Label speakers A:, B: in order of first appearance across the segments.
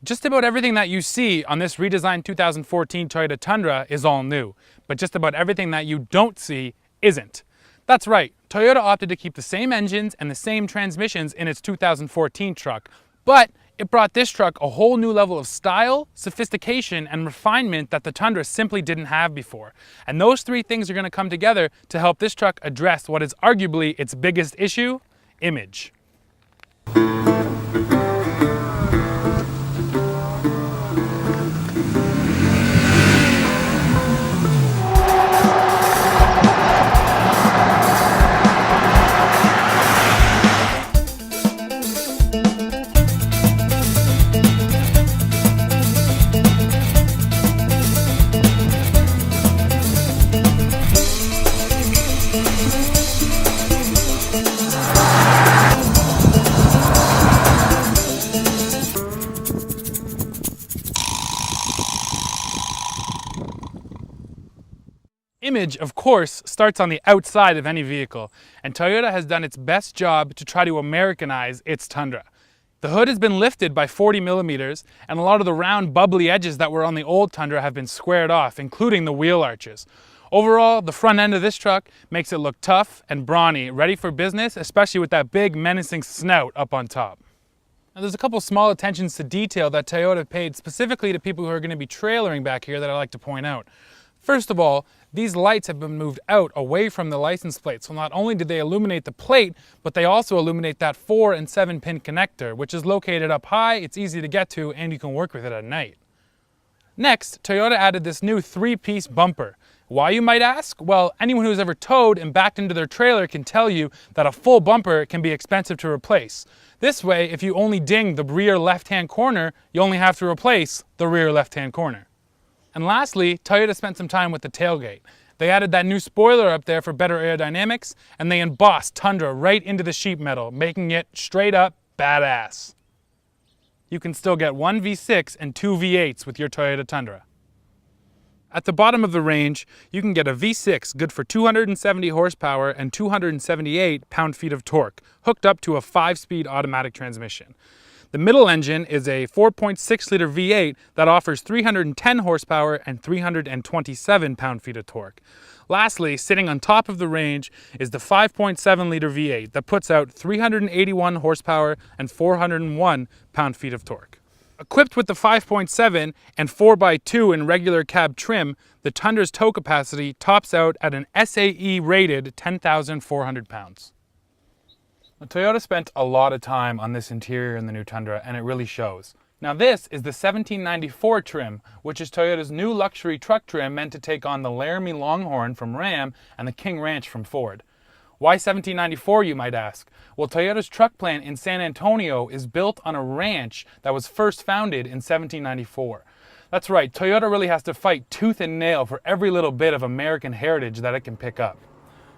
A: Just about everything that you see on this redesigned 2014 Toyota Tundra is all new, but just about everything that you don't see isn't. That's right, Toyota opted to keep the same engines and the same transmissions in its 2014 truck, but it brought this truck a whole new level of style, sophistication, and refinement that the Tundra simply didn't have before. And those three things are going to come together to help this truck address what is arguably its biggest issue: image. Image, of course, starts on the outside of any vehicle, and Toyota has done its best job to try to Americanize its Tundra. The hood has been lifted by 40 millimeters, and a lot of the round, bubbly edges that were on the old Tundra have been squared off, including the wheel arches. Overall, the front end of this truck makes it look tough and brawny, ready for business, especially with that big, menacing snout up on top. Now, there's a couple small attentions to detail that Toyota paid specifically to people who are going to be trailering back here that I'd like to point out. First of all, these lights have been moved out away from the license plate, so not only did they illuminate the plate, but they also illuminate that 4 and 7 pin connector, which is located up high, it's easy to get to, and you can work with it at night. Next, Toyota added this new 3-piece bumper. Why, you might ask? Well, anyone who's ever towed and backed into their trailer can tell you that a full bumper can be expensive to replace. This way, if you only ding the rear left-hand corner, you only have to replace the rear left-hand corner. And lastly, Toyota spent some time with the tailgate. They added that new spoiler up there for better aerodynamics, and they embossed Tundra right into the sheet metal, making it straight up badass. You can still get one V6 and 2 V8s with your Toyota Tundra. At the bottom of the range, you can get a V6 good for 270 horsepower and 278 pound-feet of torque, hooked up to a 5-speed automatic transmission. The middle engine is a 4.6-liter V8 that offers 310 horsepower and 327 pound-feet of torque. Lastly, sitting on top of the range is the 5.7-liter V8 that puts out 381 horsepower and 401 pound-feet of torque. Equipped with the 5.7 and 4x2 in regular cab trim, the Tundra's tow capacity tops out at an SAE-rated 10,400 pounds. Now, Toyota spent a lot of time on this interior in the new Tundra, and it really shows. Now, this is the 1794 trim, which is Toyota's new luxury truck trim meant to take on the Laramie Longhorn from Ram and the King Ranch from Ford. Why 1794, you might ask? Well, Toyota's truck plant in San Antonio is built on a ranch that was first founded in 1794. That's right, Toyota really has to fight tooth and nail for every little bit of American heritage that it can pick up.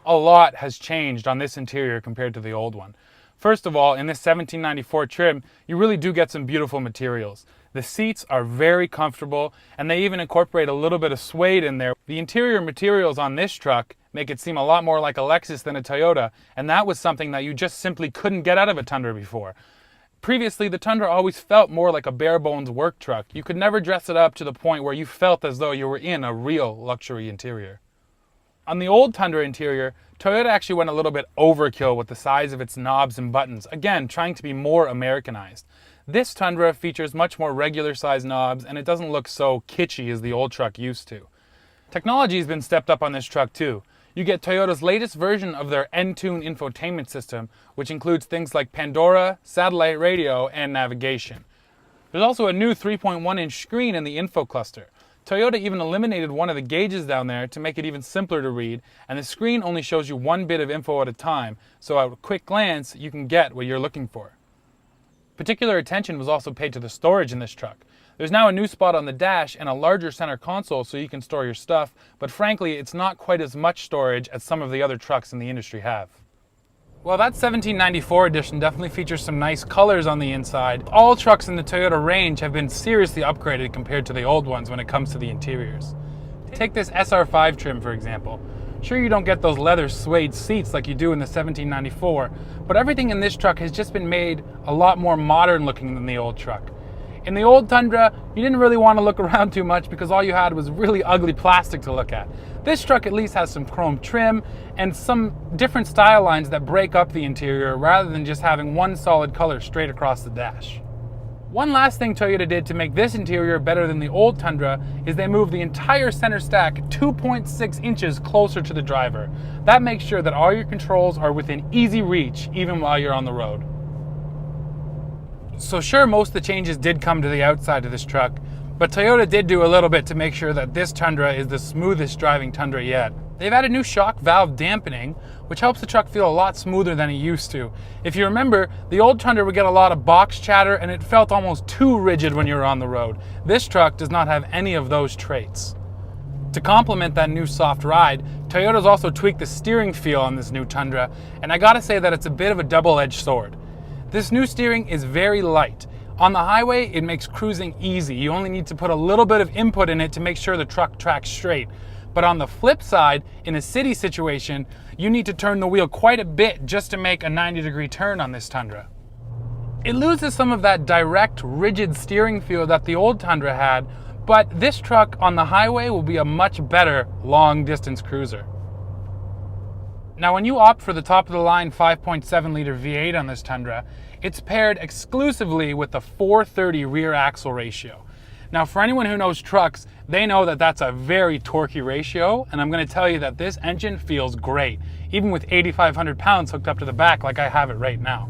A: A lot has changed on this interior compared to the old one. First of all, in this 1794 trim, you really do get some beautiful materials. The seats are very comfortable, and they even incorporate a little bit of suede in there. The interior materials on this truck make it seem a lot more like a Lexus than a Toyota, and that was something that you just simply couldn't get out of a Tundra before. Previously, the Tundra always felt more like a bare-bones work truck. You could never dress it up to the point where you felt as though you were in a real luxury interior. On the old Tundra interior, Toyota actually went a little bit overkill with the size of its knobs and buttons, again, trying to be more Americanized. This Tundra features much more regular size knobs, and it doesn't look so kitschy as the old truck used to. Technology has been stepped up on this truck too. You get Toyota's latest version of their N-Tune infotainment system, which includes things like Pandora, satellite radio, and navigation. There's also a new 3.1-inch screen in the info cluster. Toyota even eliminated one of the gauges down there to make it even simpler to read, and the screen only shows you one bit of info at a time, so at a quick glance you can get what you're looking for. Particular attention was also paid to the storage in this truck. There's now a new spot on the dash and a larger center console so you can store your stuff, but frankly it's not quite as much storage as some of the other trucks in the industry have. Well, that 1794 edition definitely features some nice colors on the inside. All trucks in the Toyota range have been seriously upgraded compared to the old ones when it comes to the interiors. Take this SR5 trim, for example. Sure, you don't get those leather suede seats like you do in the 1794, but everything in this truck has just been made a lot more modern looking than the old truck. In the old Tundra, you didn't really want to look around too much because all you had was really ugly plastic to look at. This truck at least has some chrome trim and some different style lines that break up the interior rather than just having one solid color straight across the dash. One last thing Toyota did to make this interior better than the old Tundra is they moved the entire center stack 2.6 inches closer to the driver. That makes sure that all your controls are within easy reach even while you're on the road. So sure, most of the changes did come to the outside of this truck, but Toyota did do a little bit to make sure that this Tundra is the smoothest driving Tundra yet. They've added new shock valve dampening, which helps the truck feel a lot smoother than it used to. If you remember, the old Tundra would get a lot of box chatter and it felt almost too rigid when you were on the road. This truck does not have any of those traits. To complement that new soft ride, Toyota's also tweaked the steering feel on this new Tundra, and I gotta say that it's a bit of a double-edged sword. This new steering is very light. On the highway, it makes cruising easy. You only need to put a little bit of input in it to make sure the truck tracks straight. But on the flip side, in a city situation, you need to turn the wheel quite a bit just to make a 90-degree turn on this Tundra. It loses some of that direct, rigid steering feel that the old Tundra had, but this truck on the highway will be a much better long-distance cruiser. Now, when you opt for the top-of-the-line 5.7-liter V8 on this Tundra, it's paired exclusively with the 430 rear axle ratio. Now, for anyone who knows trucks, they know that that's a very torquey ratio, and I'm going to tell you that this engine feels great, even with 8,500 pounds hooked up to the back like I have it right now.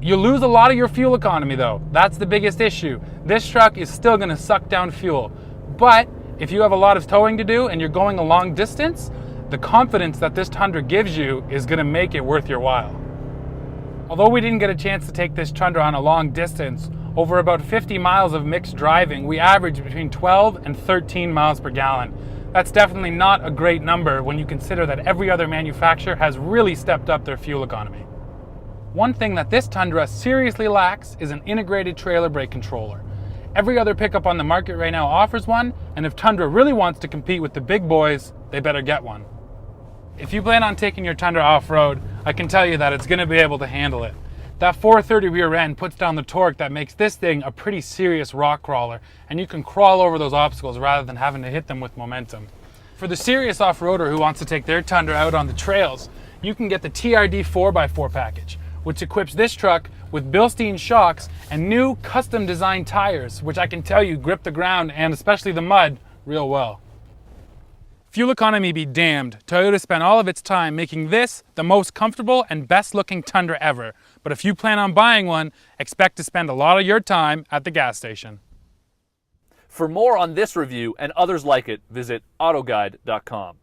A: You lose a lot of your fuel economy though. That's the biggest issue. This truck is still going to suck down fuel, but if you have a lot of towing to do and you're going a long distance, the confidence that this Tundra gives you is going to make it worth your while. Although we didn't get a chance to take this Tundra on a long distance, over about 50 miles of mixed driving, we averaged between 12 and 13 miles per gallon. That's definitely not a great number when you consider that every other manufacturer has really stepped up their fuel economy. One thing that this Tundra seriously lacks is an integrated trailer brake controller. Every other pickup on the market right now offers one, and if Tundra really wants to compete with the big boys, they better get one. If you plan on taking your Tundra off-road, I can tell you that it's going to be able to handle it. That 430 rear end puts down the torque that makes this thing a pretty serious rock crawler, and you can crawl over those obstacles rather than having to hit them with momentum. For the serious off-roader who wants to take their Tundra out on the trails, you can get the TRD 4x4 package, which equips this truck with Bilstein shocks and new custom designed tires, which I can tell you grip the ground and especially the mud real well. Fuel economy be damned, Toyota spent all of its time making this the most comfortable and best looking Tundra ever. But if you plan on buying one, expect to spend a lot of your time at the gas station.
B: For more on this review and others like it, visit autoguide.com.